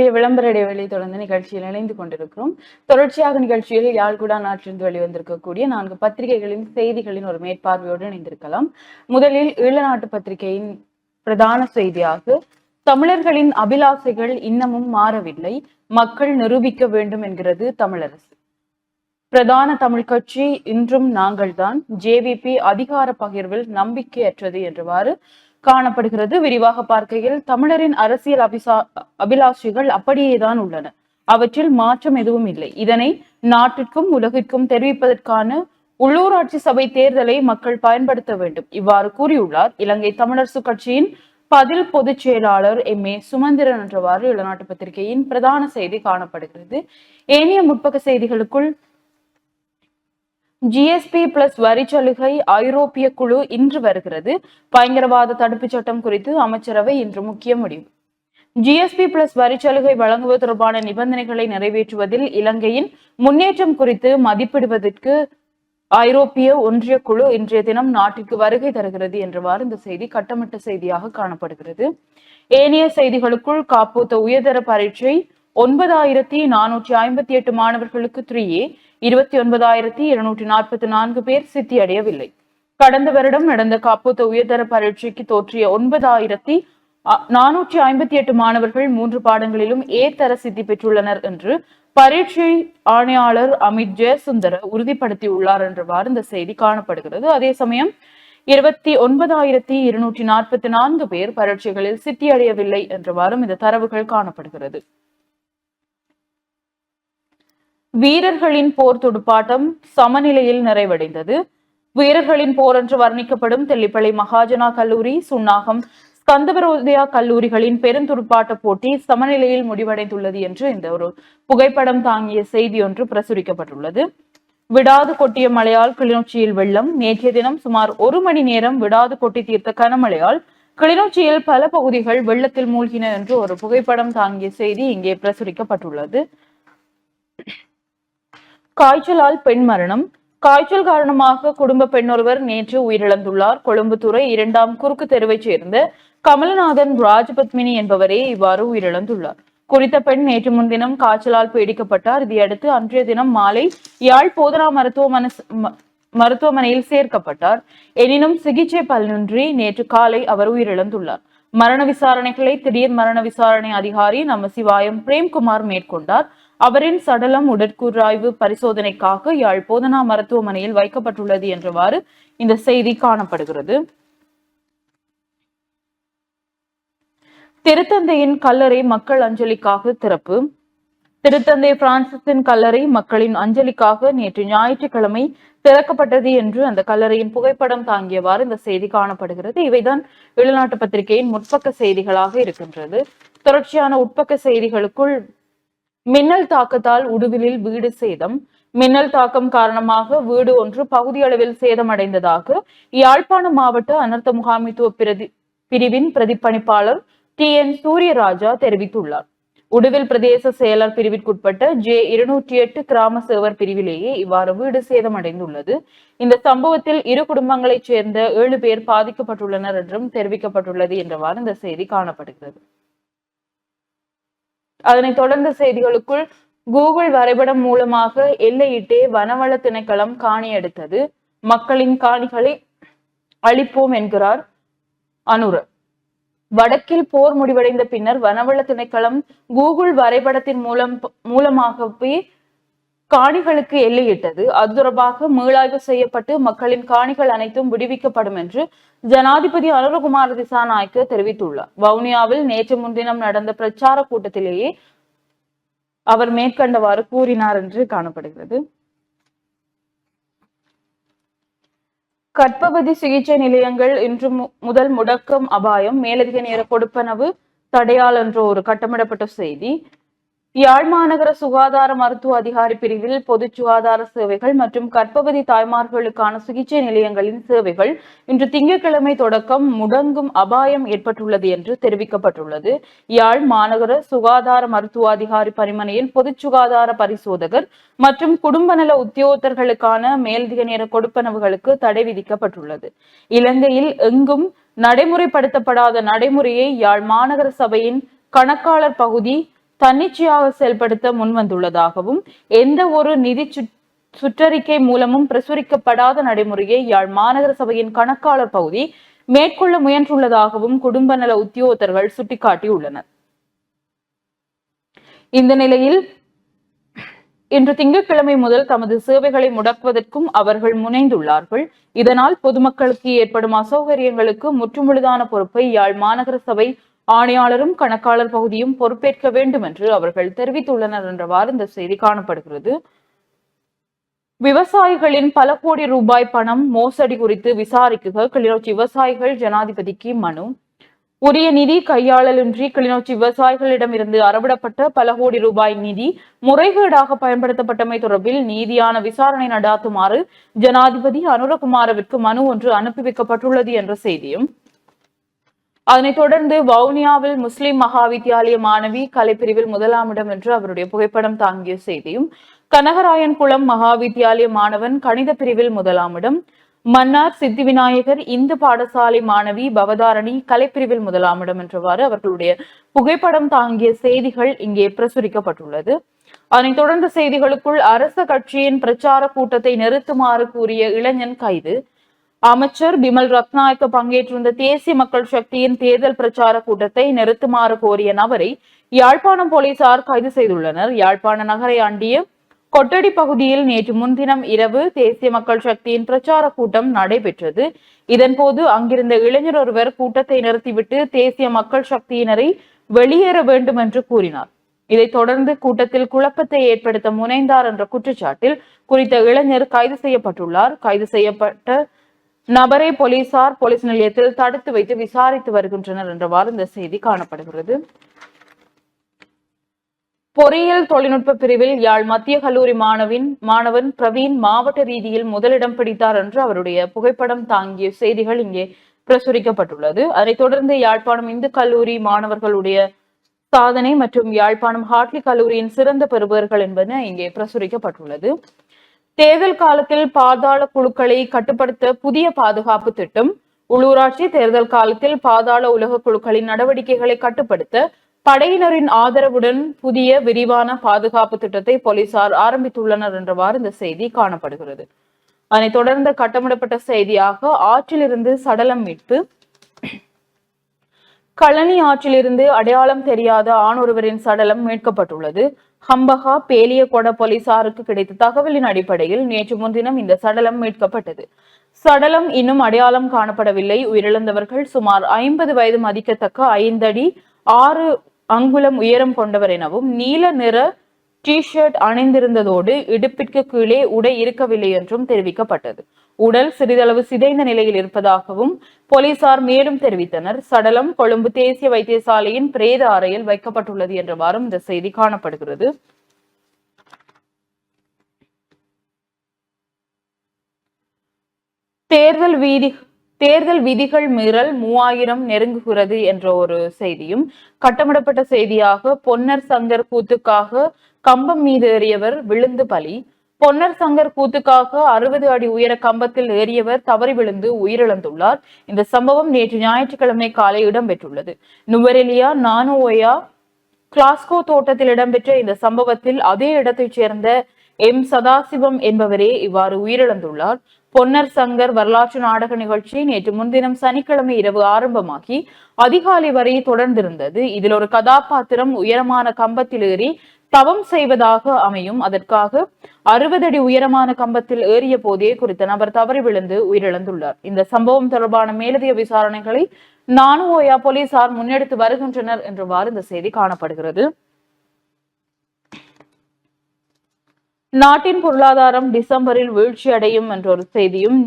சிறிய விளம்பர இடைவெளி தொடர்ந்து நிகழ்ச்சியில் இணைந்து கொண்டிருக்கிறோம். தொடர்ச்சியாக நிகழ்ச்சியில் யாழ்குடா நாட்டிலிருந்து வெளிவந்திருக்கக்கூடிய 4 பத்திரிகைகளின் செய்திகளின் ஒரு மேற்பார்வையோடு இணைந்திருக்கலாம். முதலில் ஈழநாட்டு பத்திரிகையின் பிரதான செய்தியாக, தமிழர்களின் அபிலாசைகள் இன்னமும் மாறவில்லை, மக்கள் நிரூபிக்க வேண்டும் என்கிறது தமிழரசு. பிரதான தமிழ் கட்சி இன்றும் நாங்கள்தான், ஜேவிபி அதிகார பகிர்வில் நம்பிக்கையற்றது என்றவாறு காணப்படுகிறது. விரிவாக பார்க்கையில், தமிழரின் அரசியல் அபிலாஷைகள் அப்படியேதான் உள்ளன, அவற்றில் மாற்றம் எதுவும் இல்லை. இதனை நாட்டிற்கும் உலகிற்கும் தெரிவிப்பதற்கான உள்ளூராட்சி சபை தேர்தலை மக்கள் பயன்படுத்த வேண்டும், இவ்வாறு கூறியுள்ளார் இலங்கை தமிழரசு கட்சியின் பதில் பொதுச் செயலாளர் எம்.ஏ. சுமந்திரன் என்றவாறு ஈழநாட்டு பத்திரிகையின் பிரதான செய்தி காணப்படுகிறது. ஏனைய முற்பக்க செய்திகளுக்குள், ஜிஎஸ்பி பிளஸ் வரி சலுகை ஐரோப்பிய குழு இன்று வருகிறது, பயங்கரவாத தடுப்பு சட்டம் குறித்து அமைச்சரவை இன்று முக்கிய முடிவு. ஜிஎஸ்பி பிளஸ் வரி சலுகை வழங்குவது தொடர்பான நிபந்தனைகளை நிறைவேற்றுவதில் இலங்கையின் முன்னேற்றம் குறித்து மதிப்பிடுவதற்கு ஐரோப்பிய ஒன்றிய குழு இன்றைய தினம் நாட்டிற்கு வருகை தருகிறது என்றவாறு இந்த செய்தி கட்டமிட்ட செய்தியாக காணப்படுகிறது. ஏனைய செய்திகளுக்குள், காப்போத்த உயர்தர பரீட்சை 9458 மாணவர்களுக்கு 3A, 29,244 பேர் சித்தியடையவில்லை. கடந்த வருடம் நடந்த காப்போத்த உயர்தர பரீட்சைக்கு தோற்றிய 9458 மாணவர்கள் 3 பாடங்களிலும் A தர சித்தி பெற்றுள்ளனர் என்று பரீட்சை ஆணையாளர் அமித் ஜெயசுந்தர உறுதிப்படுத்தியுள்ளார் என்றவாறு இந்த செய்தி காணப்படுகிறது. அதே சமயம் 29,244 பேர் பரீட்சைகளில் சித்தியடையவில்லை என்றவாறும் இந்த தரவுகள் காணப்படுகிறது. வீரர்களின் போர் துடுப்பாட்டம் சமநிலையில் நிறைவடைந்தது. வீரர்களின் போர் என்று வர்ணிக்கப்படும் தெல்லிப்பளை மகாஜனா கல்லூரி, சுன்னாகம் ஸ்கந்தவரோதயா கல்லூரிகளின் பெருந்துடுப்பாட்ட போட்டி சமநிலையில் முடிவடைந்துள்ளது என்று இந்த ஒரு புகைப்படம் தாங்கிய செய்தி ஒன்று பிரசுரிக்கப்பட்டுள்ளது. விடாது கொட்டிய மழையால் கிளிநொச்சியில் வெள்ளம். நேற்றைய தினம் சுமார் 1 மணி நேரம் விடாது கொட்டி தீர்த்த கனமழையால் கிளிநொச்சியில் பல பகுதிகள் வெள்ளத்தில் மூழ்கின என்று ஒரு புகைப்படம் தாங்கிய செய்தி இங்கே பிரசுரிக்கப்பட்டுள்ளது. காய்ச்சலால் பெண் மரணம். காய்ச்சல் காரணமாக குடும்ப பெண்ணொருவர் நேற்று உயிரிழந்துள்ளார். கொழும்புத்துறை 2ஆம் குறுக்கு தெருவைச் சேர்ந்த கமலநாதன் ராஜபத்மினி என்பவரே இவ்வாறு உயிரிழந்துள்ளார். குறித்த பெண் நேற்று முன்தினம் காய்ச்சலால் பீடிக்கப்பட்டார். இதையடுத்து அன்றைய தினம் மாலை யாழ் போதனா மருத்துவமனையில் சேர்க்கப்பட்டார். எனினும் சிகிச்சை பலனின்றி நேற்று காலை அவர் உயிரிழந்துள்ளார். மரண விசாரணைகளை திடீர் மரண விசாரணை அதிகாரி நமசிவாயம் பிரேம்குமார் மேற்கொண்டார். அவரின் சடலம் உடற்கூறாய்வு பரிசோதனைக்காக யாழ் போதனா மருத்துவமனையில் வைக்கப்பட்டுள்ளது என்றவாறு இந்த செய்தி காணப்படுகிறது. திருத்தந்தையின் கல்லறை மக்கள் அஞ்சலிக்காக திறப்பு. திருத்தந்தை பிரான்சிஸின் கல்லறை மக்களின் அஞ்சலிக்காக நேற்று ஞாயிற்றுக்கிழமை திறக்கப்பட்டது என்று அந்த கல்லறையின் புகைப்படம் தாங்கியவாறு இந்த செய்தி காணப்படுகிறது. இவைதான் ஈழநாட்டு பத்திரிகையின் முற்பக்க செய்திகளாக இருக்கின்றது. தொடர்ச்சியான உட்பக்க செய்திகளுக்குள், மின்னல் தாக்கத்தால் உடுவிலில் வீடு சேதம். மின்னல் தாக்கம் காரணமாக வீடு ஒன்று பகுதியளவில் சேதமடைந்ததாக யாழ்ப்பாணம் மாவட்ட அனர்த்த முகாமைத்துவ பிரிவின் பிரதிப்பணிப்பாளர் TN சூரியராஜா தெரிவித்துள்ளார். உடுவில் பிரதேச செயலர் பிரிவிற்குட்பட்ட J208 கிராம சேவர் பிரிவிலேயே இவ்வாறு வீடு சேதமடைந்துள்ளது. இந்த சம்பவத்தில் 2 குடும்பங்களைச் சேர்ந்த 7 பேர் பாதிக்கப்பட்டுள்ளனர் என்றும் தெரிவிக்கப்பட்டுள்ளது என்றவாறு இந்த செய்தி காணப்படுகிறது. அதனைத் தொடர்ந்த செய்திகளுக்குள், கூகுள் வரைபடம் மூலமாக எல்லையிட்டே வனவள திணைக்களம் காணி எடுத்தது, மக்களின் காணிகளை அளிப்போம் என்கிறார் அனுர. வடக்கில் போர் முடிவடைந்த பின்னர் வனவள திணைக்களம் கூகுள் வரைபடத்தின் மூலமாகவே காணிகளுக்கு எல்லையிட்டது. அது தொடர்பாக மீளாய்வு செய்யப்பட்டு மக்களின் காணிகள் அனைத்தும் விடுவிக்கப்படும் என்று ஜனாதிபதி அனுரகுமார திசாநாயக்க தெரிவித்துள்ளார். வவுனியாவில் நேற்று முன்தினம் நடந்த பிரச்சார கூட்டத்திலேயே அவர் மேற்கண்டவாறு கூறினார் என்று காணப்படுகிறது. கர்ப்பவதி சிகிச்சை நிலையங்கள் இன்று முதல் முடக்கம் அபாயம், மேலதிக நேர கொடுப்பனவு தடையால் என்ற ஒரு கட்டமிடப்பட்ட செய்தி. யாழ் மாநகர சுகாதார மருத்துவ அதிகாரி பிரிவில் பொது சுகாதார சேவைகள் மற்றும் கர்ப்பவதி தாய்மார்களுக்கான சிகிச்சை நிலையங்களின் சேவைகள் இன்று திங்கட்கிழமை தொடக்கம் முடங்கும் அபாயம் ஏற்பட்டுள்ளது என்று தெரிவிக்கப்பட்டுள்ளது. யாழ் மாநகர சுகாதார மருத்துவ அதிகாரி பணிமனையில் பொது சுகாதார பரிசோதகர் மற்றும் குடும்ப நல உத்தியோகத்தர்களுக்கான மேலதிக நேர கொடுப்பனவுகளுக்கு தடை விதிக்கப்பட்டுள்ளது. இலங்கையில் எங்கும் நடைமுறைப்படுத்தப்படாத நடைமுறையை யாழ் மாநகர சபையின் கணக்காளர் பகுதி தன்னிச்சையாக செயல்படுத்த முன்வந்துள்ளதாகவும் எந்த ஒரு நிதி சுற்றறிக்கை மூலமும் பிரசுரிக்கப்படாத நடைமுறையை யாழ் மாநகர சபையின் கணக்காளர் பகுதி மேற்கொள்ள முயன்றுள்ளதாகவும் குடும்ப நல உத்தியோகத்தர்கள் சுட்டிக்காட்டியுள்ளனர். இந்த நிலையில் இன்று திங்கட்கிழமை முதல் தமது சேவைகளை முடக்குவதற்கும் அவர்கள் முனைந்துள்ளார்கள். இதனால் பொதுமக்களுக்கு ஏற்படும் அசௌகரியங்களுக்கு முற்றுமுழுதான பொறுப்பை யாழ் மாநகர சபை ஆணையாளரும் கணக்காளர் பகுதியும் பொறுப்பேற்க வேண்டும் என்று அவர்கள் தெரிவித்துள்ளனர் என்றவாறு இந்த செய்தி காணப்படுகிறது. விவசாயிகளின் பல கோடி ரூபாய் பணம் மோசடி குறித்து விசாரிக்க கிளிநொச்சி விவசாயிகள் ஜனாதிபதிக்கு மனு. உரிய நிதி கையாளலின்றி கிளிநொச்சி விவசாயிகளிடமிருந்து அறவிடப்பட்ட பல கோடி ரூபாய் நிதி முறைகேடாக பயன்படுத்தப்பட்டமை தொடர்பில் நீதியான விசாரணை நடாத்துமாறு ஜனாதிபதி அனுரகுமாரவிற்கு மனு ஒன்று அனுப்பி வைக்கப்பட்டுள்ளது என்ற செய்தியும், அதனைத் தொடர்ந்து வவுனியாவில் முஸ்லிம் மகா வித்தியாலய மாணவி கலைப்பிரிவில் முதலாம் இடம் என்று அவருடைய புகைப்படம் தாங்கிய செய்தியும், கனகராயன் குளம் மகா வித்தியாலய மாணவன் கணித பிரிவில் முதலாம் இடம், மன்னார் சித்தி விநாயகர் இந்து பாடசாலை மாணவி பவதாரணி கலைப்பிரிவில் முதலாம் இடம் என்றவாறு அவர்களுடைய புகைப்படம் தாங்கிய செய்திகள் இங்கே பிரசுரிக்கப்பட்டுள்ளது. அதனைத் தொடர்ந்த செய்திகளுக்குள் அரச கட்சியின் பிரச்சார கூட்டத்தை நிறுத்துமாறு கூறிய இளைஞன் கைது. அமைச்சர் பிமல் ரத்நாயக்க பங்கேற்றிருந்த தேசிய மக்கள் சக்தியின் தேர்தல் பிரச்சார கூட்டத்தை நிறுத்துமாறு கோரிய நபரை யாழ்ப்பாணம் போலீசார் கைது செய்துள்ளனர். யாழ்ப்பாண நகரை அண்டிய கொட்டடி பகுதியில் நேற்று முன்தினம் இரவு தேசிய மக்கள் சக்தியின் பிரச்சார கூட்டம் நடைபெற்றது. இதன்போது அங்கிருந்த இளைஞர் ஒருவர் கூட்டத்தை நிறுத்திவிட்டு தேசிய மக்கள் சக்தியினரை வெளியேற வேண்டும் என்று கூறினார். இதைத் தொடர்ந்து கூட்டத்தில் குழப்பத்தை ஏற்படுத்த முனைந்தார் என்ற குற்றச்சாட்டில் குறித்த இளைஞர் கைது செய்யப்பட்டுள்ளார். கைது செய்யப்பட்ட நபரை போலீசார் போலீஸ் நிலையத்தில் தடுத்து வைத்து விசாரித்து வருகின்றனர் என்றவாறு இந்த செய்தி காணப்படுகிறது. பொறியியல் தொழில்நுட்ப பிரிவில் யாழ் மத்திய கல்லூரி மாணவன் பிரவீன் மாவட்ட ரீதியில் முதலிடம் பிடித்தார் என்று அவருடைய புகைப்படம் தாங்கிய செய்திகள் இங்கே பிரசுரிக்கப்பட்டுள்ளது. அதைத் தொடர்ந்து யாழ்ப்பாணம் இந்து கல்லூரி மாணவர்களுடைய சாதனை மற்றும் யாழ்ப்பாணம் ஹார்ட்லி கல்லூரியின் சிறந்த பெறுபவர்கள் என்பன இங்கே பிரசுரிக்கப்பட்டுள்ளது. தேர்தல் காலத்தில் பாதாள குழுக்களை கட்டுப்படுத்த புதிய பாதுகாப்பு திட்டம். உள்ளூராட்சி தேர்தல் காலத்தில் பாதாள உலக குழுக்களின் நடவடிக்கைகளை கட்டுப்படுத்த படையினரின் ஆதரவுடன் புதிய விரிவான பாதுகாப்பு திட்டத்தை போலீசார் ஆரம்பித்துள்ளனர் என்றவாறு இந்த செய்தி காணப்படுகிறது. அதனைத் தொடர்ந்து கட்டமிடப்பட்ட செய்தியாக ஆற்றிலிருந்து சடலம் மீட்பு. களனி ஆற்றிலிருந்து அடையாளம் தெரியாத ஆணொருவரின் சடலம் மீட்கப்பட்டுள்ளது. ஹம்பகா பேலியகொட போலீசாருக்கு கிடைத்த தகவலின் அடிப்படையில் நேற்று முன்தினம் இந்த சடலம் மீட்கப்பட்டது. சடலம் இன்னும் அடையாளம் காணப்படவில்லை. உயிரிழந்தவர்கள் சுமார் 50 வயது மதிக்கத்தக்க 5 அடி 6 அங்குலம் உயரம் கொண்டவர் எனவும் நீல நிற டி-ஷர்ட் அணிந்திருந்ததோடு இடுப்பிற்கு கீழே உடை இருக்கவில்லை என்றும் தெரிவிக்கப்பட்டது. உடல் சிறிதளவு சிதைந்த நிலையில் இருப்பதாகவும் போலீசார் மேலும் தெரிவித்தனர். சடலம் கொழும்பு தேசிய வைத்தியசாலையின் பிரேத அறையில் வைக்கப்பட்டுள்ளது என்றவாறும் இந்த செய்தி காணப்படுகிறது. தேர்தல் விதிகள் மீறல் 3000 நெருங்குகிறது என்ற ஒரு செய்தியும், கட்டமிடப்பட்ட செய்தியாக பொன்னர் சங்கர் கூத்துக்காக கம்பம் மீது ஏறியவர் விழுந்து பலி. பொன்னர் சங்கர் கூத்துக்காக 60 அடி உயர கம்பத்தில் ஏறியவர் தவறி விழுந்து உயிரிழந்துள்ளார். இந்த சம்பவம் நேற்று ஞாயிற்றுக்கிழமை காலை இடம்பெற்றுள்ளது. நுவரெலியா நானுஓயா கிளாஸ்கோ தோட்டத்தில் இடம்பெற்ற இந்த சம்பவத்தில் அதே இடத்தைச் சேர்ந்த எம் சதாசிவம் என்பவரே இவ்வாறு உயிரிழந்துள்ளார். பொன்னர் சங்கர் வரலாற்று நாடக நிகழ்ச்சி நேற்று முன்தினம் சனிக்கிழமை இரவு ஆரம்பமாகி அதிகாலை வரை தொடர்ந்திருந்தது. இதில் ஒரு கதாபாத்திரம் உயரமான கம்பத்தில் ஏறி தவம் செய்வதாக அமையும். அதற்காக 60 அடி உயரமான கம்பத்தில் ஏறிய போதே குறித்த நபர் தவறி விழுந்து உயிரிழந்துள்ளார். இந்த சம்பவம் தொடர்பான மேலதிக விசாரணைகளை நானுஓயா போலீசார் முன்னெடுத்து வருகின்றனர் என்றவாறு இந்த செய்தி காணப்படுகிறது. நாட்டின் பொருளாதாரம் டிசம்பரில் வீழ்ச்சி அடையும் என்ற ஒரு செய்தியும்,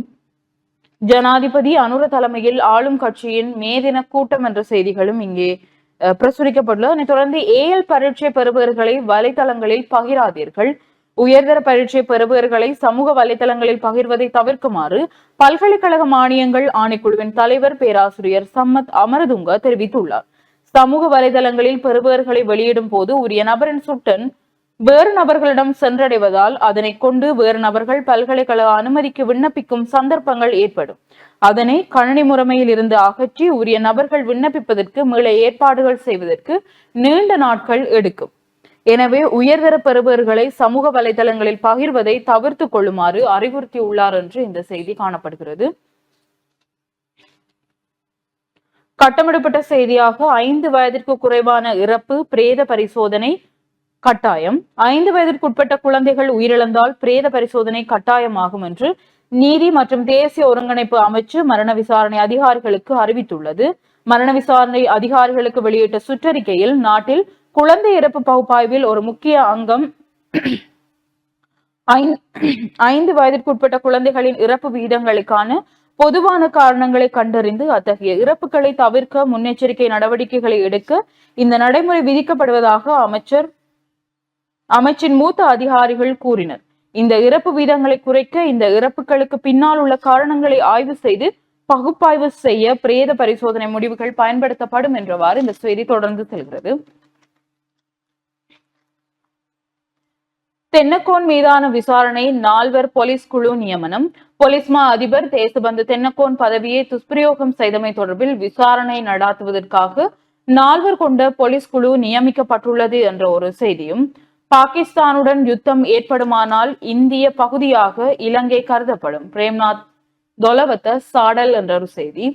ஜனாதிபதி அனுர தலைமையில் ஆளும் கட்சியின் மேதின கூட்டம் என்ற செய்திகளும் இங்கே பிரசுரிக்கப்பட்டுள்ளது. அதனைத் தொடர்ந்து ஏஎல் பரீட்சை பெறுபவர்களை வலைதளங்களில் பகிராதீர்கள். உயர்தர பரீட்சை பெறுபவர்களை சமூக வலைதளங்களில் பகிர்வதை தவிர்க்குமாறு பல்கலைக்கழக மானியங்கள் ஆணைக்குழுவின் தலைவர் பேராசிரியர் சம்மத் அமரதுங்க தெரிவித்துள்ளார். சமூக வலைதளங்களில் பெறுபவர்களை வெளியிடும் போது உரிய நபரின் சுட்டன் வேறு நபர்களிடம் சென்றடைவதால் அதனை கொண்டு வேறு நபர்கள் பல்கலைக்கழக அனுமதிக்கு விண்ணப்பிக்கும் சந்தர்ப்பங்கள் ஏற்படும். அதனை கணினி முறைமையில் இருந்து அகற்றி உரிய நபர்கள் விண்ணப்பிப்பதற்கு மீள ஏற்பாடுகள் செய்வதற்கு நீண்ட நாட்கள் எடுக்கும். எனவே உயர்தர பெறுபவர்களை சமூக வலைதளங்களில் பகிர்வதை தவிர்த்து கொள்ளுமாறு அறிவுறுத்தியுள்ளார் என்று இந்த செய்தி காணப்படுகிறது. கட்டமிடப்பட்ட செய்தியாக 5 வயதிற்கு குறைவான இறப்பு பிரேத பரிசோதனை கட்டாயம். 5 வயதிற்குட்பட்ட குழந்தைகள் உயிரிழந்தால் பிரேத பரிசோதனை கட்டாயமாகும் என்று நீதி மற்றும் தேசிய ஒருங்கிணைப்பு அமைச்சு மரண விசாரணை அதிகாரிகளுக்கு அறிவித்துள்ளது. மரண விசாரணை அதிகாரிகளுக்கு வெளியிட்ட சுற்றறிக்கையில் நாட்டில் குழந்தை இறப்பு பகுப்பாய்வில் ஒரு முக்கிய அங்கம் 5 வயதிற்குட்பட்ட குழந்தைகளின் இறப்பு விகிதங்களுக்கான பொதுவான காரணங்களை கண்டறிந்து அத்தகைய இறப்புகளை தவிர்க்க முன்னெச்சரிக்கை நடவடிக்கைகளை எடுக்க இந்த நடைமுறை விதிக்கப்படுவதாக அமைச்சின் மூத்த அதிகாரிகள் கூறினர். இந்த இறப்பு வீதங்களை குறைக்க இந்த இறப்புகளுக்கு பின்னால் உள்ள காரணங்களை ஆய்வு செய்து பகுப்பாய்வு செய்ய பிரேத பரிசோதனை முடிவுகள் பயன்படுத்தப்படும் என்றவாறு இந்த செய்தி தொடர்ந்து செல்கிறது. தென்னக்கோன் மீதான விசாரணை 4 போலீஸ் குழு நியமனம். போலீஸ் மா அதிபர் தேசபந்து தென்னக்கோன் பதவியை துஷ்பிரயோகம் செய்தமை தொடர்பில் விசாரணை நடாத்துவதற்காக 4 கொண்ட போலீஸ் குழு நியமிக்கப்பட்டுள்ளது என்ற ஒரு செய்தியும், பாகிஸ்தானுடன் யுத்தம் ஏற்படுமானால் இந்திய பகுதியாக இலங்கை கருதப்படும் பிரேம்நாத் தொலவத்த சாடல் என்ற ஒரு செய்தி,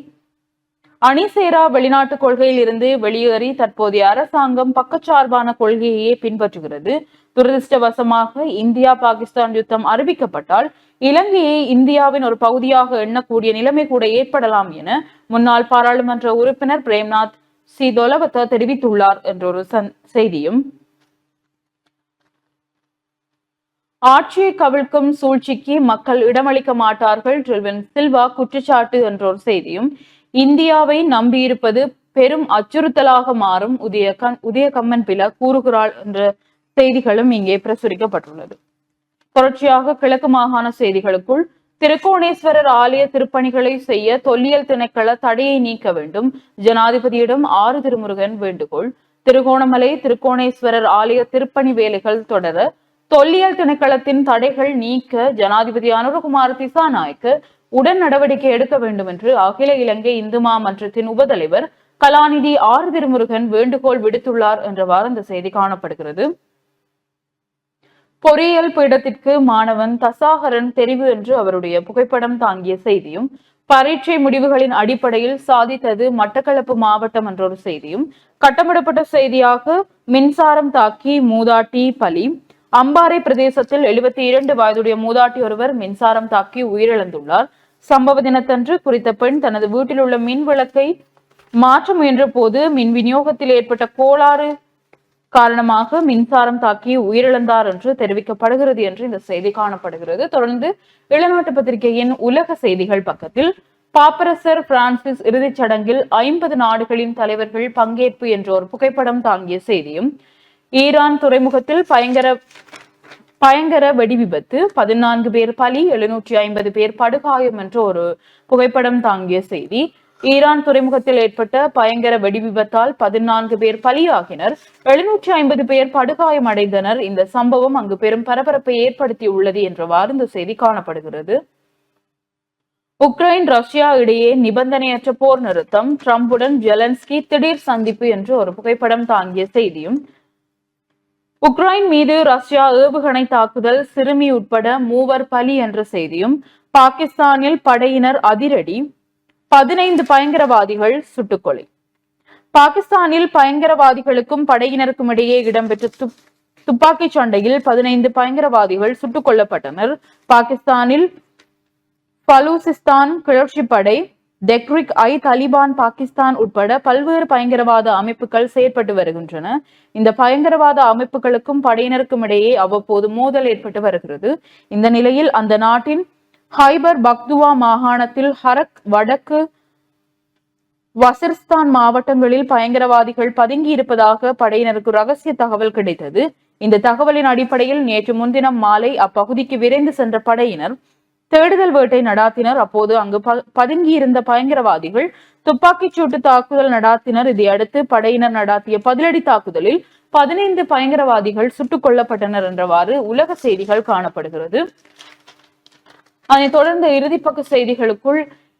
அணிசேரா வெளிநாட்டு கொள்கையில் இருந்து வெளியேறி தற்போதைய அரசாங்கம் பக்கச்சார்பான கொள்கையே பின்பற்றுகிறது. துரதிருஷ்டவசமாக இந்தியா பாகிஸ்தான் யுத்தம் அறிவிக்கப்பட்டால் இலங்கையை இந்தியாவின் ஒரு பகுதியாக எண்ணக்கூடிய நிலைமை கூட ஏற்படலாம் என முன்னாள் பாராளுமன்ற உறுப்பினர் பிரேம்நாத் சி தொலவத்த தெரிவித்துள்ளார் என்ற ஒரு செய்தியும், ஆட்சியை கவிழ்க்கும் சூழ்ச்சிக்கு மக்கள் இடமளிக்க மாட்டார்கள் டெல்வின் சில்வா குற்றச்சாட்டு என்ற ஒரு செய்தியும், இந்தியாவை நம்பியிருப்பது பெரும் அச்சுறுத்தலாக மாறும் உதய கம்மன் பில கூறுகிறாள் என்ற செய்திகளும் இங்கே பிரசுரிக்கப்பட்டுள்ளது. தொடர்ச்சியாக கிழக்கு மாகாண செய்திகளுக்குள், திருக்கோணேஸ்வரர் ஆலய திருப்பணிகளை செய்ய தொல்லியல் திணைக்கள தடையை நீக்க வேண்டும், ஜனாதிபதியிடம் 6 திருமுருகன் வேண்டுகோள். திருகோணமலை திருக்கோணேஸ்வரர் ஆலய திருப்பணி வேலைகள் தொடர தொல்லியல் திணைக்களத்தின் தடைகள் நீக்க ஜனாதிபதி அனுரகுமார திசாநாயக்க உடன் நடவடிக்கை எடுக்க வேண்டும் என்று அகில இலங்கை இந்து மாமன்றத்தின் உபதலைவர் கலாநிதி 6 திருமுருகன் வேண்டுகோள் விடுத்துள்ளார் என்றவாறு இந்த செய்தி காணப்படுகிறது. பொறியியல் பீடத்திற்கு மாணவன் தசாகரன் தெரிவு என்று அவருடைய புகைப்படம் தாங்கிய செய்தியும், பரீட்சை முடிவுகளின் அடிப்படையில் சாதித்தது மட்டக்களப்பு மாவட்டம் என்ற ஒரு செய்தியும், கட்டமிடப்பட்ட செய்தியாக மின்சாரம் தாக்கி மூதாட்டி பலி. அம்பாறை பிரதேசத்தில் 72 வயதுடைய மூதாட்டி ஒருவர் மின்சாரம் தாக்கி உயிரிழந்துள்ளார். சம்பவ தினத்தன்று குறித்த பெண் தனது வீட்டில் உள்ள மின் விளக்கை மாற்ற முயன்ற போது மின் விநியோகத்தில் ஏற்பட்ட கோளாறு காரணமாக மின்சாரம் தாக்கி உயிரிழந்தார் என்று தெரிவிக்கப்படுகிறது என்று இந்த செய்தி காணப்படுகிறது. தொடர்ந்து இளநாட்டு பத்திரிகையின் உலக செய்திகள் பக்கத்தில், பாப்பரசர் பிரான்சிஸ் இறுதிச் சடங்கில் 50 நாடுகளின் தலைவர்கள் பங்கேற்பு என்ற ஒரு புகைப்படம் தாங்கிய செய்தியும், ஈரான் துறைமுகத்தில் பயங்கர வெடி விபத்து, 14 பேர் பலி, 750 பேர் படுகாயம் என்ற ஒரு புகைப்படம் தாங்கிய செய்தி. ஈரான் துறைமுகத்தில் ஏற்பட்ட பயங்கர வெடி விபத்தால் 14 பேர் பலியாகினர், 750 பேர் படுகாயம் அடைந்தனர். இந்த சம்பவம் அங்கு பெரும் பரபரப்பை ஏற்படுத்தியுள்ளது என்றவாறு இந்த செய்தி காணப்படுகிறது. உக்ரைன் ரஷ்யா இடையே நிபந்தனையற்ற போர் நிறுத்தம், ட்ரம்புடன் ஜெலன்ஸ்கி திடீர் சந்திப்பு என்று ஒரு புகைப்படம் தாங்கிய செய்தியும், உக்ரைன் மீது ரஷ்யா ஏவுகணை தாக்குதல், சிறுமி உட்பட 3 பலி என்ற செய்தியும், பாகிஸ்தானில் படையினர் அதிரடி, 15 பயங்கரவாதிகள் சுட்டுக்கொலை. பாகிஸ்தானில் பயங்கரவாதிகளுக்கும் படையினருக்கும் இடையே இடம்பெற்ற துப்பாக்கிச் சண்டையில் 15 பயங்கரவாதிகள் சுட்டுக் கொல்லப்பட்டனர். பாகிஸ்தானில் பலூசிஸ்தான் கிளர்ச்சி படை, தெக்ரிக் ஐ தாலிபான் பாகிஸ்தான் உட்பட பல்வேறு பயங்கரவாத அமைப்புகள் செயற்பட்டு வருகின்றன. இந்த பயங்கரவாத அமைப்புகளுக்கும் படையினருக்கும் இடையே அவ்வப்போது மோதல் ஏற்பட்டு வருகிறது. இந்த நிலையில் அந்த நாட்டின் ஹைபர் பக்துவா மாகாணத்தில் ஹரக் வடக்கு வசிர்ஸ்தான் மாவட்டங்களில் பயங்கரவாதிகள் பதுங்கி இருப்பதாக படையினருக்கு ரகசிய தகவல் கிடைத்தது. இந்த தகவலின் அடிப்படையில் நேற்று முன்தினம் மாலை அப்பகுதிக்கு விரைந்து சென்ற படையினர் தேடுதல் வேட்டை நடாத்தினர். அப்போது அங்கு பதுங்கியிருந்த பயங்கரவாதிகள் துப்பாக்கிச் சூட்டு தாக்குதல் நடாத்தினர். இதையடுத்து படையினர் நடாத்திய பதிலடி தாக்குதலில் 15 பயங்கரவாதிகள் சுட்டுக் கொல்லப்பட்டனர் என்றவாறு உலக செய்திகள் காணப்படுகிறது. அதனைத் தொடர்ந்து இறுதிப்பக்க செய்திகளுக்குள்,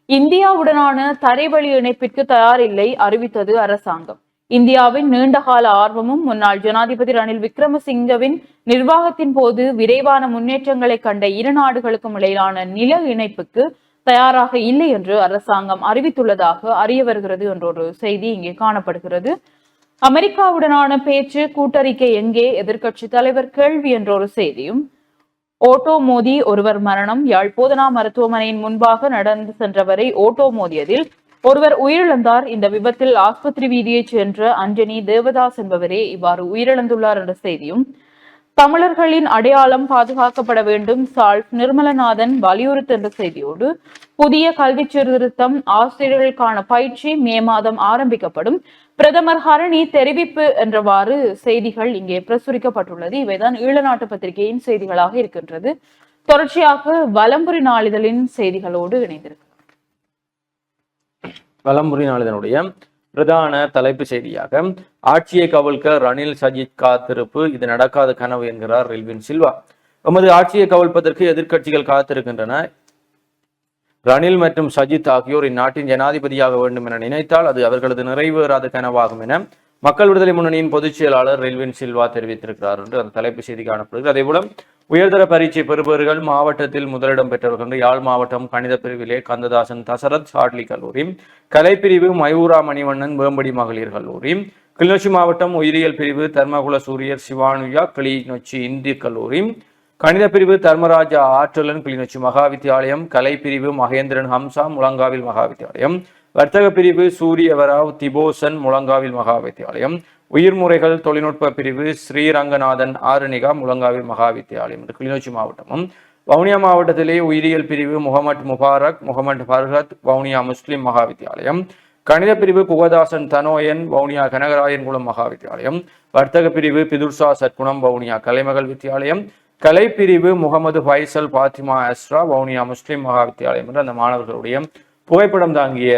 இந்தியாவுடனான தரைவழி இணைப்பிற்கு தயாரில்லை அறிவித்தது அரசாங்கம். இந்தியாவின் நீண்டகால ஆர்வமும் முன்னாள் ஜனாதிபதி ரணில் விக்ரமசிங்கவின் நிர்வாகத்தின் போது விரைவான முன்னேற்றங்களை கண்ட இரு நாடுகளுக்கும் இடையிலான நில இணைப்புக்கு தயாராக இல்லை என்று அரசாங்கம் அறிவித்துள்ளதாக அறிய வருகிறது என்ற ஒரு செய்தி இங்கே காணப்படுகிறது. அமெரிக்காவுடனான பேச்சு கூட்டறிக்கை எங்கே, எதிர்க்கட்சி தலைவர் கேள்வி என்ற ஒரு செய்தியும், ஓட்டோ மோதி ஒருவர் மரணம், யாழ் போதனா மருத்துவமனையின் முன்பாக நடந்து சென்றவரை ஓட்டோ மோதியதில் ஒருவர் உயிரிழந்தார். இந்த விபத்தில் ஆஸ்பத்திரி வீதியைச் சென்ற அஞ்சனி தேவதாஸ் என்பவரே இவ்வாறு உயிரிழந்துள்ளார் என்ற செய்தியும், தமிழர்களின் அடையாளம் பாதுகாக்கப்பட வேண்டும், சால்ஸ் நிர்மலநாதன் வலியுறுத்து என்ற செய்தியோடு, புதிய கல்வி சீர்திருத்தம், ஆசிரியர்களுக்கான பயிற்சி மே மாதம் ஆரம்பிக்கப்படும், பிரதமர் ஹரணி தெரிவிப்பு என்றவாறு செய்திகள் இங்கே பிரசுரிக்கப்பட்டுள்ளது. இவைதான் ஈழநாட்டு பத்திரிகையின் செய்திகளாக இருக்கின்றது. தொடர்ச்சியாக வலம்புரி நாளிதழின் செய்திகளோடு இணைந்திருக்கிறது. வலம்புரி நாளிதழுடைய பிரதான தலைப்பு செய்தியாக, ஆட்சியை கவிழ்க்க ரணில் சஜித் காத்திருப்பு, இது நடக்காத கனவு என்கிறார் ரெல்வின் சில்வா. எமது ஆட்சியை கவிழ்ப்பதற்கு எதிர்க்கட்சிகள் காத்திருக்கின்றன. ரணில் மற்றும் சஜித் ஆகியோர் இந்நாட்டின் ஜனாதிபதியாக வேண்டும் என நினைத்தால் அது அவர்களது நிறைவேறாத கனவாகும் என மக்கள் விடுதலை முன்னணியின் பொதுச் செயலாளர் ரெல்வின் சில்வா தெரிவித்திருக்கிறார் என்று அந்த தலைப்பு செய்தி காணப்படுகிறது. அதேபோல உயர்தர பரீட்சை பெறுபவர்கள் மாவட்டத்தில் முதலிடம் பெற்றவர்கள் யாழ் மாவட்டம் கணித பிரிவிலே கந்ததாசன் தசரத் சாட்லி கல்லூரி, கலைப்பிரிவு மயூரா மணிவண்ணன் வேம்படி மகளிர் கல்லூரி, கிளிநொச்சி மாவட்டம் உயிரியல் பிரிவு தர்மகுல சூரியர் சிவானுயா கிளிநொச்சி இந்திய கல்லூரி, கணித பிரிவு தர்மராஜா ஆற்றலன் கிளிநொச்சி மகாவித்தியாலயம், கலைப்பிரிவு மகேந்திரன் ஹம்சா முழங்காவில் மகாவித்தியாலயம், வர்த்தக பிரிவு சூரியவராவ் திபோசன் முழங்காவில் மகாவித்தியாலயம், உயிர்முறைகள் தொழில்நுட்ப பிரிவு ஸ்ரீரங்கநாதன் ஆரணிகா முழங்காவில் மகாவித்தியாலயம் என்று கிளிநொச்சி மாவட்டமும், வவுனியா மாவட்டத்திலே உயிரியல் பிரிவு முகமது முபாரக் முகமது ஃபர்ஹத் வவுனியா முஸ்லிம் மகாவித்தியாலயம், கணித பிரிவு குகதாசன் தனோயன் வவுனியா கனகராயன்குளம் மகாவித்தியாலயம், வர்த்தக பிரிவு பிதுர்ஷா சத்குணம் வவுனியா கலைமகள் வித்தியாலயம், கலைப்பிரிவு முகமது ஃபைசல் பாத்திமா அஸ்ரா வவுனியா முஸ்லிம் மகாவித்தியாலயம் என்று அந்த மாணவர்களுடைய புகைப்படம் தாங்கிய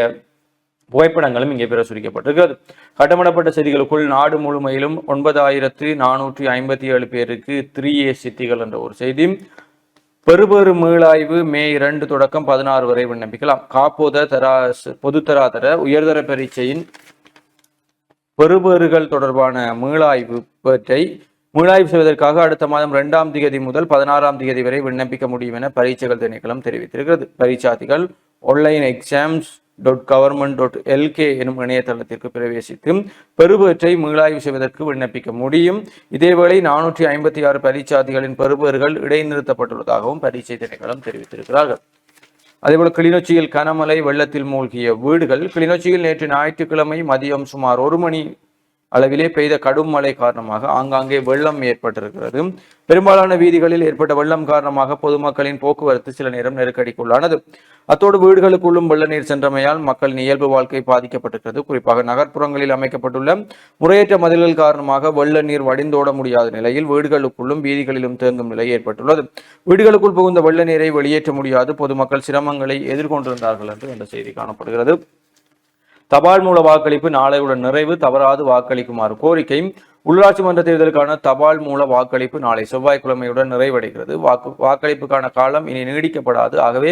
புகைப்படங்களும் இங்கே பிரசுரிக்கப்பட்டிருக்கிறது. கட்டமிடப்பட்ட செய்திகளுக்குள் நாடு முழுமையிலும் 9457 பேருக்கு 3A சித்திகள் என்ற ஒரு செய்தி. பெறுபேறு மீளாய்வு மே 2 தொடக்கம் 16 வரை விண்ணப்பிக்கலாம். காப்போத பொதுத்தராதர உயர்தர பரீட்சையின் பெறுபேறுகள் தொடர்பான மீளாய்வு செய்வதற்காக அடுத்த மாதம் 2ஆம் தேதி முதல் 16ஆம் தேதி வரை விண்ணப்பிக்க முடியும் என பரீட்சைகள் திணைக்களம் தெரிவித்திருக்கிறது. பரீட்சார்த்திகள் online.exams.government.lk எனும் இணையதளத்திற்கு பிரவேசித்து பெறுபேற்றை மீளாய்வு செய்வதற்கு விண்ணப்பிக்க முடியும். இதேவேளை 456 பரீட்சார்த்திகளின் பெறுபேறுகள் இடைநிறுத்தப்பட்டுள்ளதாகவும் பரீட்சை திணைக்களம் தெரிவித்திருக்கிறார்கள். அதேபோல கிளிநொச்சியில் கனமழை வெள்ளத்தில் மூழ்கிய வீடுகள். கிளிநொச்சியில் நேற்று ஞாயிற்றுக்கிழமை மதியம் சுமார் 1 மணி அளவிலே பெய்த கடும் மழை காரணமாக ஆங்காங்கே வெள்ளம் ஏற்பட்டிருக்கிறது. பெரும்பாலான வீதிகளில் ஏற்பட்ட வெள்ளம் காரணமாக பொதுமக்களின் போக்குவரத்து சில நேரம் நெருக்கடிக்குள்ளானது. அத்தோடு வீடுகளுக்குள்ளும் வெள்ள நீர் சென்றமையால் மக்களின் இயல்பு வாழ்க்கை பாதிக்கப்பட்டிருக்கிறது. குறிப்பாக நகர்ப்புறங்களில் அமைக்கப்பட்டுள்ள முறையற்ற மதில்கள் காரணமாக வெள்ள நீர் வடிந்தோட முடியாத நிலையில் வீடுகளுக்குள்ளும் வீதிகளிலும் தேங்கும் நிலை ஏற்பட்டுள்ளது. வீடுகளுக்குள் புகுந்த வெள்ள நீரை வெளியேற்ற முடியாது பொதுமக்கள் சிரமங்களை எதிர்கொண்டிருந்தார்கள் என்று அந்த செய்தி காணப்படுகிறது. தபால் மூல வாக்களிப்பு நாளையுடன் நிறைவு, தவறாது வாக்களிக்குமாறு கோரிக்கை. உள்ளாட்சி மன்ற தேர்தலுக்கான தபால் மூல வாக்களிப்பு நாளை செவ்வாய்க்கிழமையுடன் நிறைவடைகிறது. வாக்களிப்புக்கான காலம் இனி நீடிக்கப்படாது. ஆகவே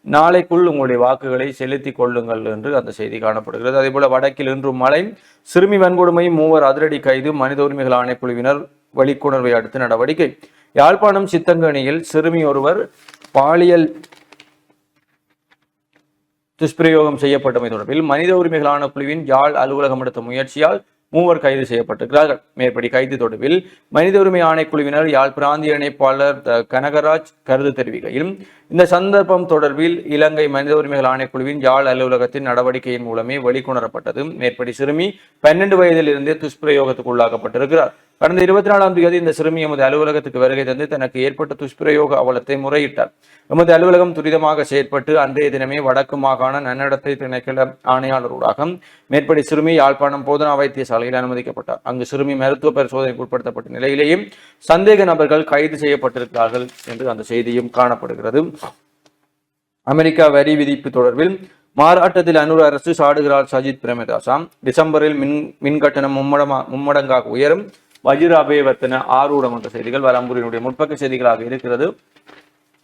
நாளைக்குள் உங்களுடைய வாக்குகளை செலுத்திக் கொள்ளுங்கள் என்று அந்த செய்தி காணப்படுகிறது. அதேபோல வடக்கில் இன்றும் மழை, சிறுமி வன்கொடுமை, 3 அதிரடி கைது, மனித உரிமைகள் ஆணைக்குழுவினர் வெளிக்கொணர்வை அடுத்து நடவடிக்கை. யாழ்ப்பாணம் சித்தங்கணியில் சிறுமி ஒருவர் பாலியல் துஷ்பிரயோகம் செய்யப்பட்டமை தொடர்பில் மனித உரிமைகள் ஆணைக்குழுவின் யாழ் அலுவலகம் எடுத்த முயற்சியால் 3 கைது செய்யப்பட்டிருக்கிறார்கள். மேற்படி கைது தொடர்பில் மனித உரிமை ஆணைக்குழுவினர் யாழ் பிராந்திய இணைப்பாளர் கனகராஜ் கருத்து தெரிவிக்கையில், இந்த சந்தர்ப்பம் தொடர்பில் இலங்கை மனித உரிமைகள் ஆணைக்குழுவின் யாழ் அலுவலகத்தின் நடவடிக்கையின் மூலமே வெளிக்கொணரப்பட்டது. மேற்படி சிறுமி 12 வயதில் இருந்தே துஷ்பிரயோகத்துக்கு உள்ளாக்கப்பட்டிருக்கிறார். கடந்த 24ஆம் தேதி இந்த சிறுமி எமது அலுவலகத்துக்கு வருகை தந்து தனக்கு ஏற்பட்ட துஷ்பிரயோக அவலத்தை முறையிட்டார். எமது அலுவலகம் துரிதமாக செயற்பட்டு அன்றைய தினமே வடக்கு மாகாண நன்னடத்தை திணைக்கள ஆணையாளரூடாக மேற்படி சிறுமி யாழ்ப்பாணம் போதனா வைத்தியசாலையில் அனுமதிக்கப்பட்டார். அங்கு சிறுமி மருத்துவ பரிசோதனைக்கு உட்படுத்தப்பட்ட நிலையிலேயே சந்தேக நபர்கள் கைது செய்யப்பட்டிருக்கிறார்கள் என்று அந்த செய்தியும் காணப்படுகிறது. அமெரிக்கா வரி விதிப்பு தொடர்பில் மாறாட்டத்தில் அனுர அரசு சாடுகிறார் சஜித் பிரேமதாசா. டிசம்பரில் மின் கட்டணம் மும்மடங்காக உயரும், வஜிர அபயவர்த்தன ஆரூடம் என்ற செய்திகள் வலம்புரியினுடைய முற்பக்க செய்திகளாக இருக்கிறது.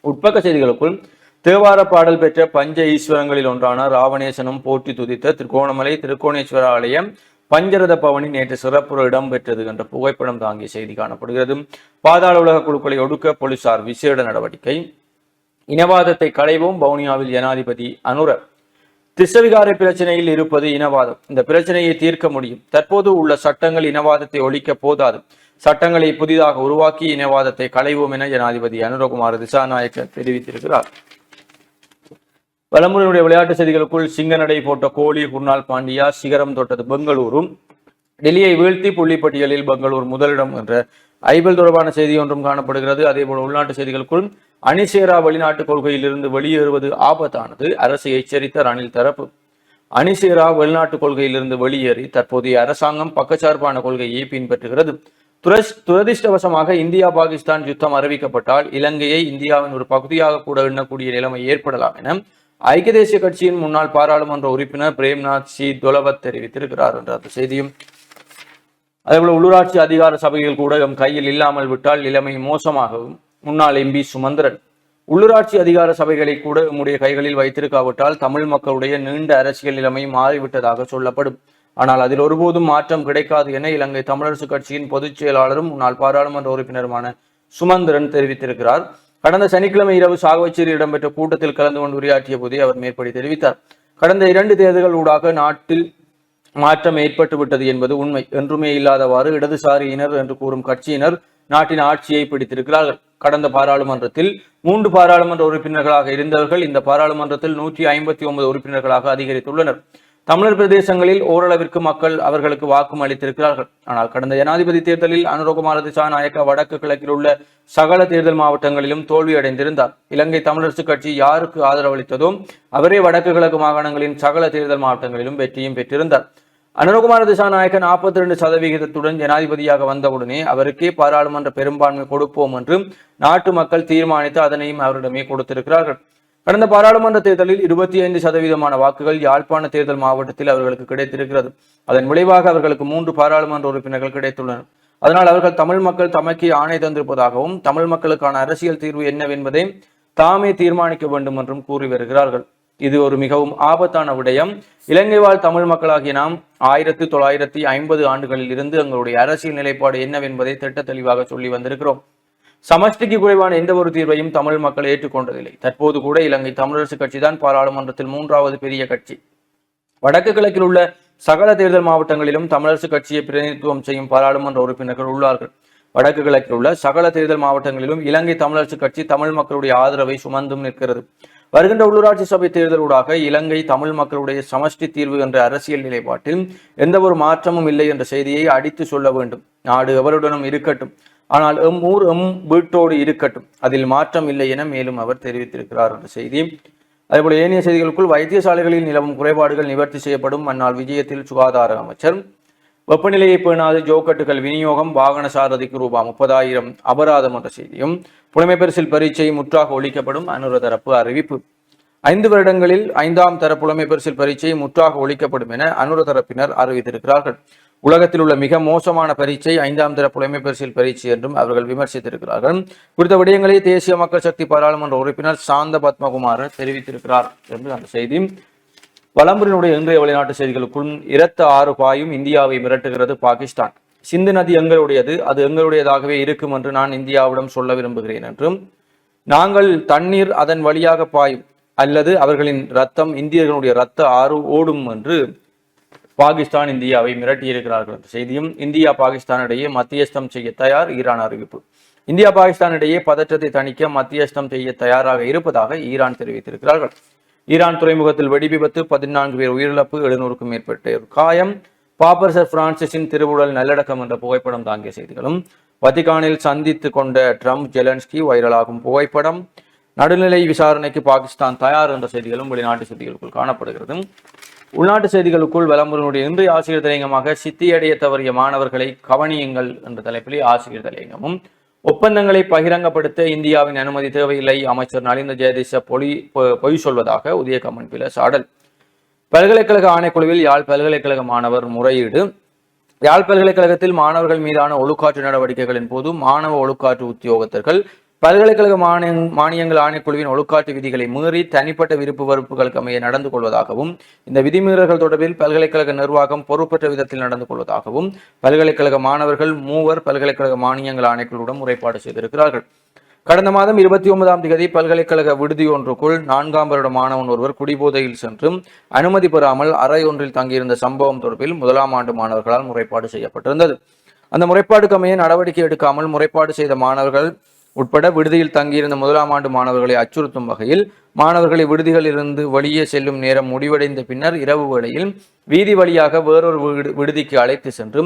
உட்பக்க செய்திகளுக்குள் தேவார பாடல் பெற்ற பஞ்ச ஈஸ்வரங்களில் ஒன்றான ராவணேசனும் போற்றி துதித்த திருகோணமலை திருக்கோணேஸ்வர ஆலயம் பஞ்சரத பவனி நேற்று சிறப்புற இடம்பெற்றது என்ற புகைப்படம் தாங்கிய செய்தி காணப்படுகிறது. பாதாள உலக குழுக்களை ஒடுக்க போலீசார் விசேட நடவடிக்கை. இனவாதத்தை களைவோம் வவுனியாவில் ஜனாதிபதி அனுர. திஸ்ஸவிகாரை பிரச்சனையில் இருப்பது இனவாதம். இந்த பிரச்சனையை தீர்க்க முடியும். தற்போது உள்ள சட்டங்கள் இனவாதத்தை ஒழிக்க போதாது. சட்டங்களை புதிதாக உருவாக்கி இனவாதத்தை களைவோம் என ஜனாதிபதி அனுரகுமார திசாநாயக்க தெரிவித்திருக்கிறார். வலம்புரியினுடைய விளையாட்டு செய்திகளுக்குள் சிங்கநடை போட்ட கோலி குர்னால் பாண்டியா சிகரம் தொட்டது பெங்களூரும். டெல்லியை வீழ்த்தி புள்ளிப்பட்டியலில் பெங்களூர் முதலிடம் என்ற ஐபிஎல் தொடர்பான செய்தி ஒன்றும் காணப்படுகிறது. அதேபோல உள்நாட்டு செய்திகளுக்குள் அணிசேரா வெளிநாட்டு கொள்கையிலிருந்து வெளியேறுவது ஆபத்தானது, அரசை எச்சரித்த ரணில் தரப்பு. அணிசேரா வெளிநாட்டு கொள்கையிலிருந்து வெளியேறி தற்போதைய அரசாங்கம் பக்கச்சார்பான கொள்கையை பின்பற்றுகிறது. துரதிருஷ்டவசமாக இந்தியா பாகிஸ்தான் யுத்தம் அறிவிக்கப்பட்டால் இலங்கையை இந்தியாவின் ஒரு பகுதியாக கூட எண்ணக்கூடிய நிலைமை ஏற்படலாம் என ஐக்கிய தேசிய கட்சியின் முன்னாள் பாராளுமன்ற உறுப்பினர் பிரேம்நாத் சி தொலவத் தெரிவித்திருக்கிறார் என்ற அந்த செய்தியும். அதேபோல உள்ளூராட்சி அதிகார சபைகள் கூட கையில் இல்லாமல் விட்டால் நிலைமை மோசமாகவும் முன்னாள் எம்பி சுமந்திரன். உள்ளூராட்சி அதிகார சபைகளை கூட நம்முடைய கைகளில் வைத்திருக்காவிட்டால் தமிழ் மக்களுடைய நீண்ட அரசியல் நிலைமை மாறிவிட்டதாக சொல்லப்படும். ஆனால் அதில் ஒருபோதும் மாற்றம் கிடைக்காது என இலங்கை தமிழரசு கட்சியின் பொதுச் செயலாளரும் முன்னாள் பாராளுமன்ற உறுப்பினருமான சுமந்திரன் தெரிவித்திருக்கிறார். கடந்த சனிக்கிழமை இரவு சாவச்சேரியில் இடம்பெற்ற கூட்டத்தில் கலந்து கொண்டு உரையாற்றிய போதே அவர் மேற்படி தெரிவித்தார். கடந்த 2 தேர்தல்கள் ஊடாக நாட்டில் மாற்றம் ஏற்பட்டு விட்டது என்பது உண்மை. என்றுமே இல்லாதவாறு இடதுசாரியினர் என்று கூறும் கட்சியினர் நாட்டின் ஆட்சியை பிடித்திருக்கிறார்கள். கடந்த பாராளுமன்றத்தில் 3 பாராளுமன்ற உறுப்பினர்களாக இருந்தவர்கள் இந்த பாராளுமன்றத்தில் 159 உறுப்பினர்களாக அதிகரித்துள்ளனர். தமிழர் பிரதேசங்களில் ஓரளவிற்கு மக்கள் அவர்களுக்கு வாக்கும் அளித்திருக்கிறார்கள். ஆனால் கடந்த ஜனாதிபதி தேர்தலில் அனுரகுமார திசாநாயக்க வடக்கு கிழக்கில் உள்ள சகல தேர்தல் மாவட்டங்களிலும் தோல்வியடைந்திருந்தார். இலங்கை தமிழரசு கட்சி யாருக்கு ஆதரவளித்ததோ அவரே வடக்கு கிழக்கு மாகாணங்களின் சகல தேர்தல் மாவட்டங்களிலும் வெற்றியும் பெற்றிருந்தார். அனுரகுமார திசாநாயக்க 42% ஜனாதிபதியாக வந்தவுடனே அவருக்கே பாராளுமன்ற பெரும்பான்மை கொடுப்போம் என்று நாட்டு மக்கள் தீர்மானித்து அதனையும் அவரிடமே கொடுத்திருக்கிறார்கள். கடந்த பாராளுமன்ற தேர்தலில் 25% வாக்குகள் யாழ்ப்பாண தேர்தல் மாவட்டத்தில் அவர்களுக்கு கிடைத்திருக்கிறது. அதன் விளைவாக அவர்களுக்கு 3 பாராளுமன்ற உறுப்பினர்கள் கிடைத்துள்ளனர். அதனால் அவர்கள் தமிழ் மக்கள் தமக்கே ஆணை தந்திருப்பதாகவும் தமிழ் மக்களுக்கான அரசியல் தீர்வு என்னவென்பதை தாமே தீர்மானிக்க வேண்டும் என்றும் கூறி வருகிறார்கள். இது ஒரு மிகவும் ஆபத்தான விடயம். இலங்கை வாழ் தமிழ் மக்களாகிய நாம் 1950 ஆண்டுகளில் இருந்து எங்களுடைய அரசியல் நிலைப்பாடு என்னவென்பதை திட்ட தெளிவாக சொல்லி வந்திருக்கிறோம். சமஷ்டிக்கு குறைவான எந்த ஒரு தீர்வையும் தமிழ் மக்கள் ஏற்றுக்கொண்டதில்லை. தற்போது கூட இலங்கை தமிழரசு கட்சி தான் பாராளுமன்றத்தில் 3வது பெரிய கட்சி. வடக்கு கிழக்கில் உள்ள சகல தேர்தல் மாவட்டங்களிலும் தமிழரசு கட்சியை பிரதிநிதித்துவம் செய்யும் பாராளுமன்ற உறுப்பினர்கள் உள்ளார்கள். வடக்கு கிழக்கில் உள்ள சகல தேர்தல் மாவட்டங்களிலும் இலங்கை தமிழரசு கட்சி தமிழ் மக்களுடைய ஆதரவை சுமந்தும் நிற்கிறது. வருகின்ற உள்ளூராட்சி சபை தேர்தலூடாக இலங்கை தமிழ் மக்களுடைய சமஷ்டி தீர்வு என்ற அரசியல் நிலைப்பாட்டில் எந்த ஒரு மாற்றமும் இல்லை என்ற செய்தியை அடித்து சொல்ல வேண்டும். நாடு எவருடனும் இருக்கட்டும், ஆனால் எம் ஊர் எம் வீட்டோடு இருக்கட்டும், அதில் மாற்றம் இல்லை என மேலும் அவர் தெரிவித்திருக்கிறார் என்ற செய்தி. அதேபோல ஏனைய செய்திகளுக்குள் வைத்தியசாலைகளில் நிலவும் குறைபாடுகள் நிவர்த்தி செய்யப்படும் மன்னார் விஜயத்தில் சுகாதார அமைச்சர். வெப்பநிலையை பேணாது ஜோக்கட்டுகள் விநியோகம், வாகன சாரதிக்கு ரூபாய் 30,000 அபராதம் என்ற செய்தியும். புலமை பரிசில் பரீட்சை முற்றாக ஒழிக்கப்படும் அனுர தரப்பு அறிவிப்பு. 5 வருடங்களில் 5ஆம் தர புலமை பரிசில் பரீட்சை முற்றாக ஒழிக்கப்படும் என அனுர தரப்பினர் அறிவித்திருக்கிறார்கள். உலகத்தில் உள்ள மிக மோசமான பரீட்சை 5ஆம் தர புலமை பரிசில் பரீட்சை என்றும் அவர்கள் விமர்சித்திருக்கிறார்கள். குறித்த விடயங்களை தேசிய மக்கள் சக்தி பாராளுமன்ற உறுப்பினர் சாந்த பத்மகுமார் தெரிவித்திருக்கிறார் என்று அந்த செய்தி. வலம்புரியினுடைய இன்றைய வெளிநாட்டு செய்திகளுக்குள் இரத்த ஆறு பாயும் இந்தியாவை மிரட்டுகிறது பாகிஸ்தான். சிந்து நதி எங்களுடையது, அது எங்களுடையதாகவே இருக்கும் என்று நான் இந்தியாவிடம் சொல்ல விரும்புகிறேன் என்றும், நாங்கள் தண்ணீர் அதன் வழியாக பாயும் அல்லது அவர்களின் ரத்தம் இந்தியர்களுடைய இரத்த ஆறு ஓடும் என்று பாகிஸ்தான் இந்தியாவை மிரட்டியிருக்கிறார்கள் என்ற செய்தியும். இந்தியா பாகிஸ்தானிடையே மத்தியஸ்தம் செய்ய தயார் ஈரான் அறிவிப்பு. இந்தியா பாகிஸ்தானிடையே பதற்றத்தை தணிக்க மத்தியஸ்தம் செய்ய தயாராக இருப்பதாக ஈரான் தெரிவித்திருக்கிறார்கள். ஈரான் துறைமுகத்தில் வெடி விபத்து, 14 பேர் உயிரிழப்பு, 700க்கும் மேற்பட்டோர் காயம். பாப்பரசர் பிரான்சிஸின் திருவுடல் நல்லடக்கம் என்ற புகைப்படம் தாங்கிய செய்திகளும். வத்திகானில் சந்தித்து கொண்ட ட்ரம்ப் ஜெலன்ஸ்கி வைரலாகும் புகைப்படம். நடுநிலை விசாரணைக்கு பாகிஸ்தான் தயார் என்ற செய்திகளும் வெளிநாட்டு செய்திகளுக்குள் காணப்படுகிறது. உள்நாட்டு செய்திகளுக்குள் வலம்புரியினுடைய இன்றைய ஆசிரியர் தலையங்கமாக சித்தியடைய தவறிய மாணவர்களை கவனியுங்கள் என்ற தலைப்பிலே ஆசிரியர் தலையங்கமும். ஒப்பந்தங்களை பகிரங்கப்படுத்த இந்தியாவின் அனுமதி தேவையில்லை, அமைச்சர் நலிந்த ஜெயதிச பொய் சொல்வதாக உதயகமன் பில சாடல். பல்கலைக்கழக ஆணைக்குழுவில் யாழ் பல்கலைக்கழக மாணவர் முறையீடு. யாழ் பல்கலைக்கழகத்தில் மாணவர்கள் மீதான ஒழுக்காற்று நடவடிக்கைகளின் போது மாணவ ஒழுக்காற்று உத்தியோகத்தர்கள் பல்கலைக்கழக மானியங்கள் ஆணைக்குழுவின் ஒழுக்காட்டு விதிகளை மீறி தனிப்பட்ட விருப்பு வெறுப்புகளுக்கு அமைய நடந்து கொள்வதாகவும் இந்த விதிமீறல்கள் தொடர்பில் பல்கலைக்கழக நிர்வாகம் பொறுப்பற்ற விதத்தில் நடந்து கொள்வதாகவும் பல்கலைக்கழக மாணவர்கள் 3 பல்கலைக்கழக மானியங்கள் ஆணைக்குழுவிடம் முறைப்பாடு செய்திருக்கிறார்கள். கடந்த மாதம் 29ஆம் தேதி பல்கலைக்கழக விடுதி ஒன்றுக்குள் 4ஆம் வருட மாணவன் ஒருவர் குடிபோதையில் சென்று அனுமதி பெறாமல் அறை ஒன்றில் தங்கியிருந்த சம்பவம் தொடர்பில் 1ஆம் ஆண்டு மாணவர்களால் முறைப்பாடு செய்யப்பட்டிருந்தது. அந்த முறைப்பாடுக்கு அமைய நடவடிக்கை எடுக்காமல் முறைப்பாடு செய்த மாணவர்கள் உட்பட விடுதியில் தங்கியிருந்த 1ஆம் ஆண்டு மாணவர்களை அச்சுறுத்தும் வகையில் மாணவர்களை விடுதிகளிலிருந்து வெளியே செல்லும் நேரம் முடிவடைந்த பின்னர் இரவு வேளையில் வீதி வழியாக வேறொரு விடுதிக்கு அழைத்து சென்று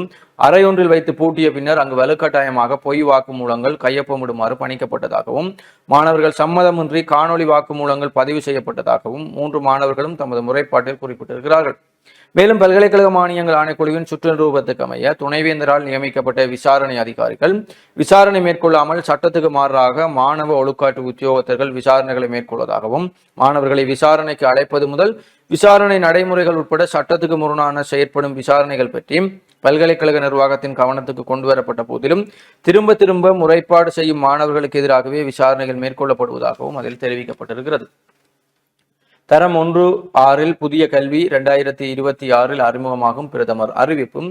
அறையொன்றில் வைத்து பூட்டிய பின்னர் அங்கு வலுக்கட்டாயமாக பொய் வாக்குமூலங்கள் கையொப்பமிடுமாறு பணிக்கப்பட்டதாகவும் மாணவர்கள் சம்மதமின்றி காணொலி வாக்குமூலங்கள் பதிவு செய்யப்பட்டதாகவும் 3 மாணவர்களும் தமது முறைப்பாட்டில் குறிப்பிட்டிருக்கிறார்கள். மேலும் பல்கலைக்கழக மானியங்கள் ஆணைக்குழுவின் சுற்றுநிரூபத்துக்கு அமைய துணைவேந்தரால் நியமிக்கப்பட்ட விசாரணை அதிகாரிகள் விசாரணை மேற்கொள்ளாமல் சட்டத்துக்கு மாறாக மாணவ ஒழுக்காட்டு உத்தியோகத்தர்கள் விசாரணைகளை மேற்கொள்வதாகவும் மாணவர்களை விசாரணைக்கு அழைப்பது முதல் விசாரணை நடைமுறைகள் உட்பட சட்டத்துக்கு முரணான செயற்படும் விசாரணைகள் பற்றி பல்கலைக்கழக நிர்வாகத்தின் கவனத்துக்கு கொண்டு வரப்பட்ட போதிலும் திரும்ப திரும்ப முறைப்பாடு செய்யும் மாணவர்களுக்கு எதிராகவே விசாரணைகள் மேற்கொள்ளப்படுவதாகவும் அதில் தெரிவிக்கப்பட்டிருக்கிறது. தரம் 1-6 புதிய கல்வி 2026 அறிமுகமாகும் பிரதமர் அறிவிப்பும்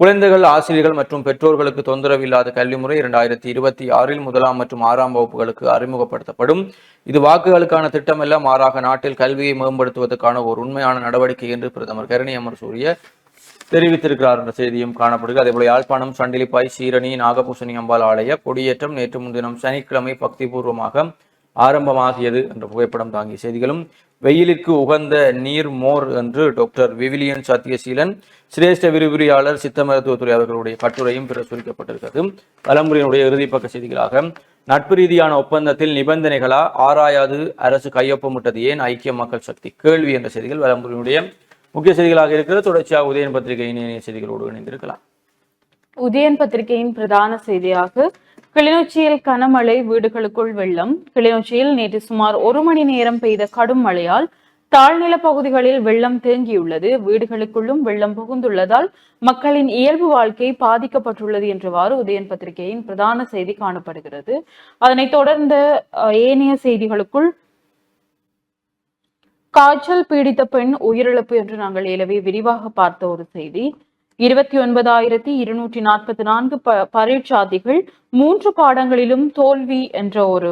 குழந்தைகள் ஆசிரியர்கள் மற்றும் பெற்றோர்களுக்கு தொந்தரவு இல்லாத கல்வி முறை 2026 1ஆம் மற்றும் 6ஆம் வகுப்புகளுக்கு அறிமுகப்படுத்தப்படும். இது வாக்குகளுக்கான திட்டமல்ல, மாறாக நாட்டில் கல்வியை மேம்படுத்துவதற்கான ஒரு உண்மையான நடவடிக்கை என்று பிரதமர் கரணி அமரசூரிய தெரிவித்திருக்கிறார் என்ற செய்தியும் காணப்படுகிறது. அதேபோல யாழ்ப்பாணம் சண்டிலிப்பாய் சீரணி நாகபூசணி அம்பாள் ஆலய கொடியேற்றம் நேற்று முன்தினம் சனிக்கிழமை பக்திபூர்வமாக ஆரம்பமாகியது என்ற புகைப்படம் தாங்கிய செய்திகளும் வெயிலிற்கு உகந்த நீர் மோர் என்று டாக்டர் விவிலியன் சத்யசீலன் சிரேஷ்ட விரிவுரையாளர் சித்த மருத்துவத்துறை அவர்களுடைய கட்டுரையும் பிரசுரிக்கப்பட்டிருக்கிறது. பலமுறையினுடைய இறுதிப்பக்க செய்திகளாக நட்பு ரீதியான ஒப்பந்தத்தில் நிபந்தனைகளா ஆராயாது அரசு கையொப்பமிட்டது ஏன் ஐக்கிய மக்கள் சக்தி கேள்வி என்ற செய்திகள் பலமுறையினுடைய முக்கிய செய்திகளாக இருக்கிறது. தொடர்ச்சியாக உதயன் பத்திரிகையின் இணைய செய்திகளோடு இணைந்திருக்கலாம். உதயன் பத்திரிகையின் பிரதான செய்தியாக கிளிநொச்சியில் கனமழை வீடுகளுக்குள் வெள்ளம். கிளிநொச்சியில் நேற்று சுமார் 1 மணி நேரம் பெய்த கடும் மழையால் தாழ்நில பகுதிகளில் வெள்ளம் தேங்கியுள்ளது. வீடுகளுக்குள்ளும் வெள்ளம் புகுந்துள்ளதால் மக்களின் இயல்பு வாழ்க்கை பாதிக்கப்பட்டுள்ளது என்றவாறு உதயன் பத்திரிகையின் பிரதான செய்தி காணப்படுகிறது. அதனைத் தொடர்ந்த ஏனைய செய்திகளுக்குள் காய்ச்சல் பீடித்த பெண் உயிரிழப்பு என்று நாங்கள் ஏலவே விரிவாக பார்த்த ஒரு செய்தி. 29,244 பரீட்சார்த்திகள் 3 பாடங்களிலும் தோல்வி என்ற ஒரு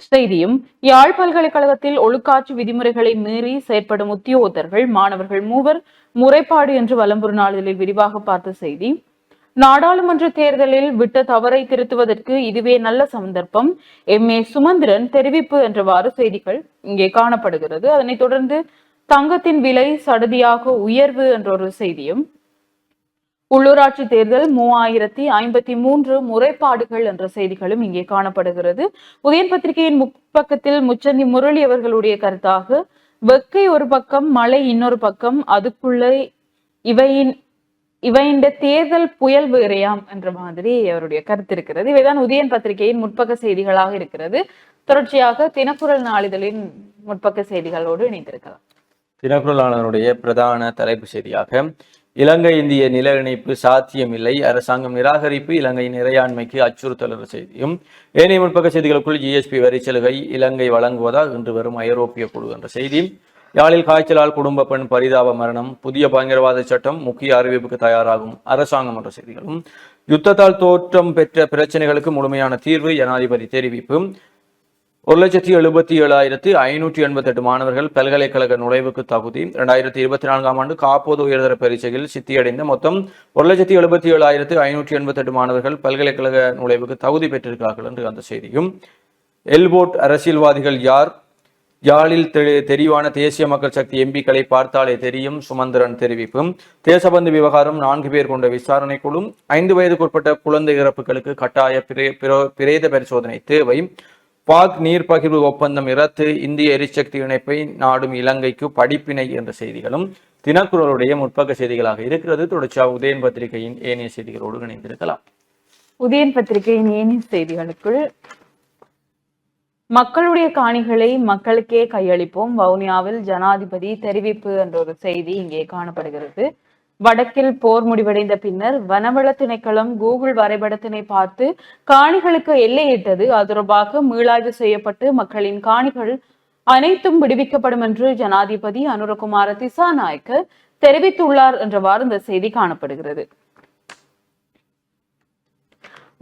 செய்தியும், யாழ் பல்கலைக்கழகத்தில் ஒழுக்காற்று விதிமுறைகளை மீறி செயற்படும் உத்தியோகத்தர்கள் மாணவர்கள் 3 முறைப்பாடு என்று வலம்புரி நாளிதழில் விரிவாக பார்த்த செய்தி. நாடாளுமன்ற தேர்தலில் விட்ட தவறை திருத்துவதற்கு இதுவே நல்ல சந்தர்ப்பம், MA சுமந்திரன் தெரிவிப்பு என்றவாறு செய்திகள் இங்கே காணப்படுகிறது. அதனைத் தொடர்ந்து தங்கத்தின் விலை சடுதியாக உயர்வு என்ற ஒரு செய்தியும், உள்ளூராட்சி தேர்தல் 3053 முறைப்பாடுகள் என்ற செய்திகளும் இங்கே காணப்படுகிறது. உதயன் பத்திரிகையின் முற்பக்கத்தில் முச்சந்தி முரளி அவர்களுடைய கருத்தாக, வெக்கை ஒரு பக்கம் மழை இன்னொரு பக்கம், அதுக்குள்ளே இவையின் தேர்தல் புயல் வேறையாம் என்ற மாதிரி அவருடைய கருத்து இருக்கிறது. இவைதான் உதயன் பத்திரிகையின் முற்பக்க செய்திகளாக இருக்கிறது. தொடர்ச்சியாக தினக்குரல் நாளிதழின் முற்பக்க செய்திகளோடு இணைந்திருக்கலாம். தினக்குரல் நாளிதழுடைய பிரதான தலைப்பு செய்தியாக இலங்கை இந்திய நில இணைப்பு சாத்தியமில்லை, அரசாங்கம் நிராகரிப்பு, இலங்கையின் இறையாண்மைக்கு அச்சுறுத்தல் என்ற செய்தியும், ஏனைய முற்பக்க செய்திகளுக்குள் GSP வரிச்சலுகை இலங்கை வழங்குவதா இன்று வரும் ஐரோப்பிய குழு என்ற செய்தி, யாழில் காய்ச்சலால் குடும்ப பெண் பரிதாப மரணம், புதிய பயங்கரவாத சட்டம் முக்கிய அறிவிப்புக்கு தயாராகும் அரசாங்கம் என்ற செய்திகளும், யுத்தத்தால் தோற்றம் பெற்ற பிரச்சனைகளுக்கு முழுமையான தீர்வு ஜனாதிபதி தெரிவிப்பு, 1,77,588 மாணவர்கள் பல்கலைக்கழக நுழைவுக்கு தகுதி, 2024ஆம் ஆண்டு காப்போது உயர்தர பரீட்சையில் சித்தியடைந்த மொத்தம் 1,77,588 மாணவர்கள் பல்கலைக்கழக நுழைவுக்கு தகுதி பெற்றிருக்கிறார்கள் என்று அந்த செய்தியும், எல்போட் அரசியல்வாதிகள் யார், யாழில் தெரிவான தேசிய மக்கள் சக்தி எம்பிக்களை பார்த்தாலே தெரியும் சுமந்திரன் தெரிவிப்பும், தேசபந்து விவகாரம் 4 பேர் கொண்ட விசாரணை குழு, 5 வயதுக்குட்பட்ட குழந்தை இறப்புகளுக்கு கட்டாய பிரேத பரிசோதனை தேவை, பாக் நீர் பகிர்வு ஒப்பந்தம் இரத்து, இந்திய எரிசக்தி இணைப்பை நாடும் இலங்கைக்கு படிப்பினை என்ற செய்திகளும் தினக்குரலுடைய முற்பக்க செய்திகளாக இருக்கிறது. தொடர்ச்சியாக உதயன் பத்திரிகையின் ஏனைய செய்திகளோடு இணைந்திருக்கலாம். உதயன் பத்திரிகையின் ஏனைய செய்திகளுக்குள், மக்களுடைய காணிகளை மக்களுக்கே கையளிப்போம், வவுனியாவில் ஜனாதிபதி தெரிவிப்பு என்ற ஒரு செய்தி இங்கே காணப்படுகிறது. வடக்கில் போர் முடிவடைந்த பின்னர் வனவள திணைக்களம் கூகுள் வரைபடத்தினை பார்த்து காணிகளுக்கு எல்லையிட்டது. அது தொடர்பாக மீளாய்வு செய்யப்பட்டு மக்களின் காணிகள் அனைத்தும் விடுவிக்கப்படும் என்று ஜனாதிபதி அனுரகுமார திசாநாயக்க தெரிவித்துள்ளார் என்றவாறு இந்த செய்தி காணப்படுகிறது.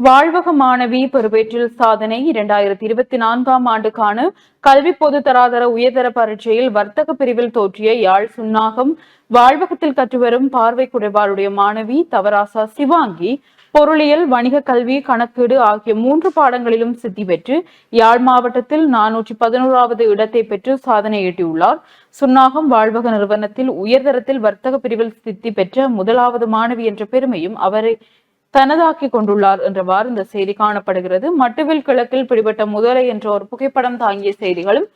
வாழ்வக மாணவி பெறுபேற்றில் சாதனை 2024ஆம் ஆண்டுக்கான கல்வி பொது தராதர உயர்தர பரீட்சையில் வர்த்தக பிரிவில் தோற்றிய யாழ் சுன்னாகம் வாழ்வகத்தில் கற்றுவரும் பார்வை குறைபாடுடைய மாணவி தவராசா சிவாங்கி பொருளியல், வணிக கல்வி, கணக்கீடு ஆகிய 3 பாடங்களிலும் சித்தி பெற்று யாழ் மாவட்டத்தில் 411வது இடத்தை பெற்று சாதனை ஈட்டியுள்ளார். சுன்னாகம் வாழ்வக நிறுவனத்தில் உயர்தரத்தில் வர்த்தக பிரிவில் சித்தி பெற்ற முதலாவது மாணவி என்ற பெருமையும் அவரை தனதாக்கி கொண்டுள்ளார் என்றவாறு இந்த செய்தி காணப்படுகிறது. மட்டுவில் கிழக்கில் பிடிபட்ட முதலை என்ற ஒரு புகைப்படம் தாங்கிய செய்திகளும்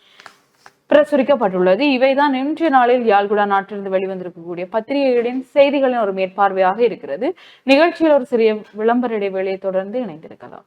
பிரசுரிக்கப்பட்டுள்ளது. இவைதான் இன்றைய நாளில் யாழ்குடா நாட்டிலிருந்து வெளிவந்திருக்கக்கூடிய பத்திரிகைகளின் செய்திகளின் ஒரு மேற்பார்வையாக இருக்கிறது. நிகழ்ச்சியில் ஒரு சிறிய விளம்பர இடைவேளையை தொடர்ந்து இணைந்திருக்கலாம்.